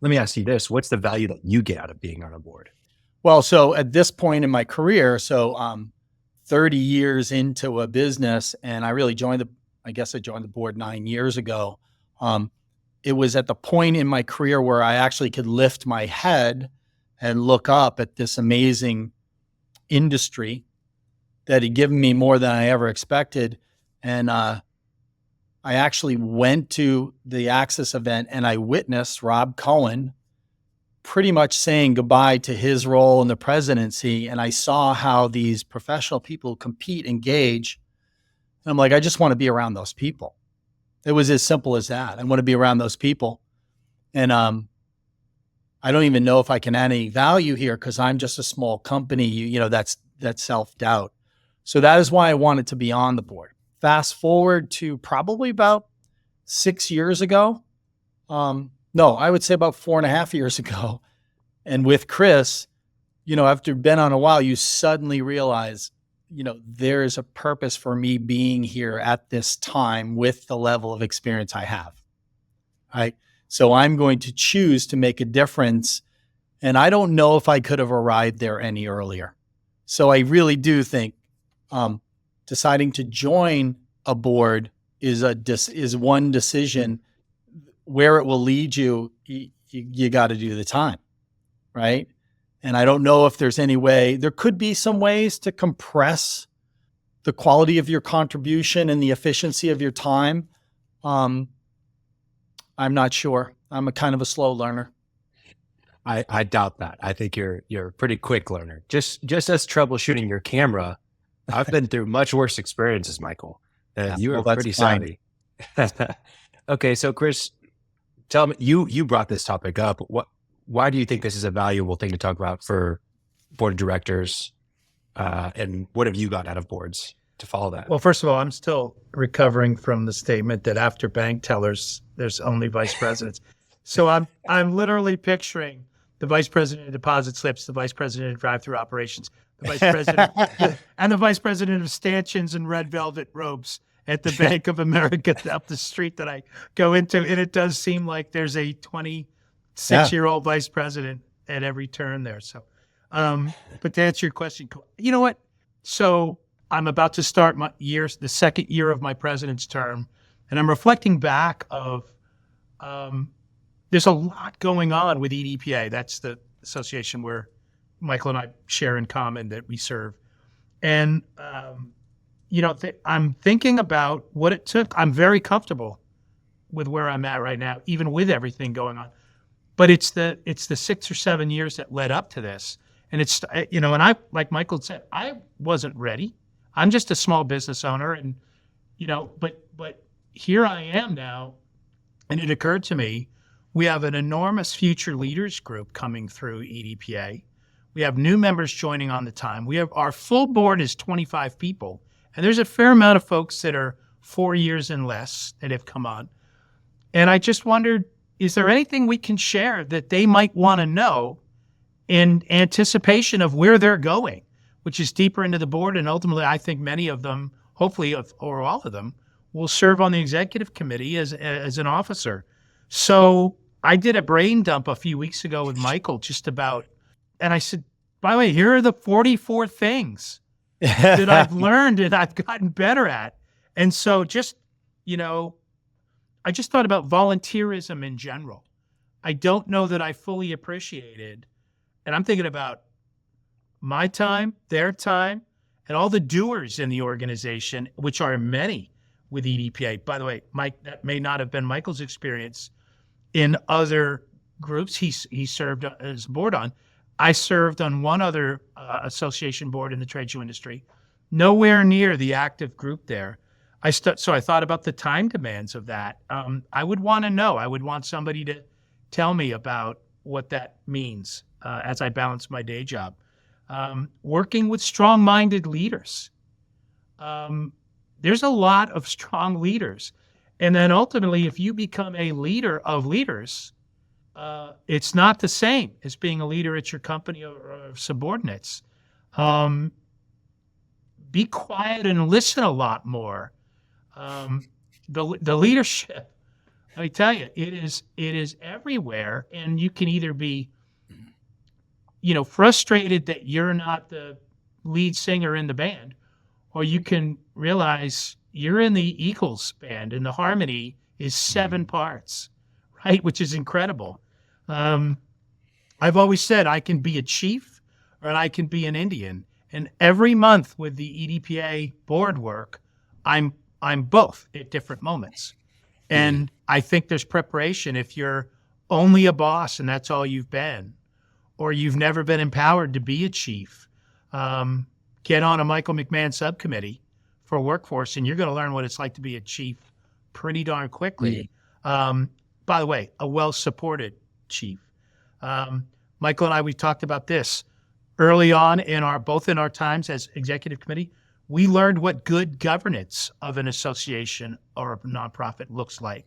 Let me ask you this. What's the value that you get out of being on a board? Well, so at this point in my career, 30 years into a business, and I guess I joined the board 9 years ago. Um, it was at the point in my career where I actually could lift my head and look up at this amazing industry that had given me more than I ever expected. And I actually went to the Access event and I witnessed Rob Cohen pretty much saying goodbye to his role in the presidency. And I saw how these professional people compete, engage. And I'm like, I just want to be around those people. It was as simple as that. I want to be around those people. And I don't even know if I can add any value here because I'm just a small company. That's self-doubt. So that is why I wanted to be on the board. Fast forward to probably about 6 years ago. No, I would say about 4.5 years ago. And with Chris, after you've been on a while, you suddenly realize, there is a purpose for me being here at this time with the level of experience I have. Right. So I'm going to choose to make a difference. And I don't know if I could have arrived there any earlier. So I really do think deciding to join a board is one decision. Where it will lead you, you got to do the time, right? And I don't know if there's any way. There could be some ways to compress the quality of your contribution and the efficiency of your time. I'm not sure. I'm a kind of a slow learner. I doubt that. I think you're a pretty quick learner. Just as troubleshooting your camera, I've been through much worse experiences, Michael. You are pretty savvy. Okay, so Chris, tell me, you brought this topic up. Why do you think this is a valuable thing to talk about for board of directors? And what have you got out of boards to follow that? Well, first of all, I'm still recovering from the statement that after bank tellers, there's only vice presidents. So I'm literally picturing the vice president of deposit slips, the vice president of drive-through operations, the vice president, and the vice president of stanchions and red velvet robes at the Bank of America up the street that I go into. And it does seem like there's a 26-year-old vice president at every turn there. So, but to answer your question, you know what? So I'm about to start the second year of my president's term, and I'm reflecting back of, there's a lot going on with EDPA. That's the association where Michael and I share in common that we serve. And, I'm thinking about what it took. I'm very comfortable with where I'm at right now, even with everything going on. But it's the 6 or 7 years that led up to this. And it's, and I, like Michael said, I wasn't ready. I'm just a small business owner and, but here I am now. And it occurred to me, we have an enormous future leaders group coming through EDPA. We have new members joining on the time. Our full board is 25 people. And there's a fair amount of folks that are 4 years and less that have come on. And I just wondered, is there anything we can share that they might want to know in anticipation of where they're going, which is deeper into the board? And ultimately, I think many of them, hopefully, or all of them, will serve on the executive committee as an officer. So I did a brain dump a few weeks ago with Michael and I said, by the way, here are the 44 things that I've learned and I've gotten better at. And so I just thought about volunteerism in general. I don't know that I fully appreciated, and I'm thinking about my time, their time, and all the doers in the organization, which are many with EDPA. By the way, Mike, that may not have been Michael's experience in other groups he served as board on. I served on one other association board in the trade show industry, nowhere near the active group there. So I thought about the time demands of that. I would want to know. I would want somebody to tell me about what that means as I balance my day job. Working with strong-minded leaders. There's a lot of strong leaders. And then ultimately, if you become a leader of leaders, it's not the same as being a leader at your company or subordinates. Be quiet and listen a lot more. The leadership Let me tell you, it is everywhere. And you can either be, frustrated that you're not the lead singer in the band, or you can realize you're in the Eagles band and the harmony is 7 parts, right? Which is incredible. I've always said I can be a chief or I can be an Indian. And every month with the EDPA board work, I'm both at different moments. And I think there's preparation if you're only a boss and that's all you've been, or you've never been empowered to be a chief. Get on a Michael McMahon subcommittee for workforce, and you're going to learn what it's like to be a chief pretty darn quickly. By the way, a well-supported chief. Michael and I, we talked about this early on both in our times as executive committee. We learned what good governance of an association or a nonprofit looks like.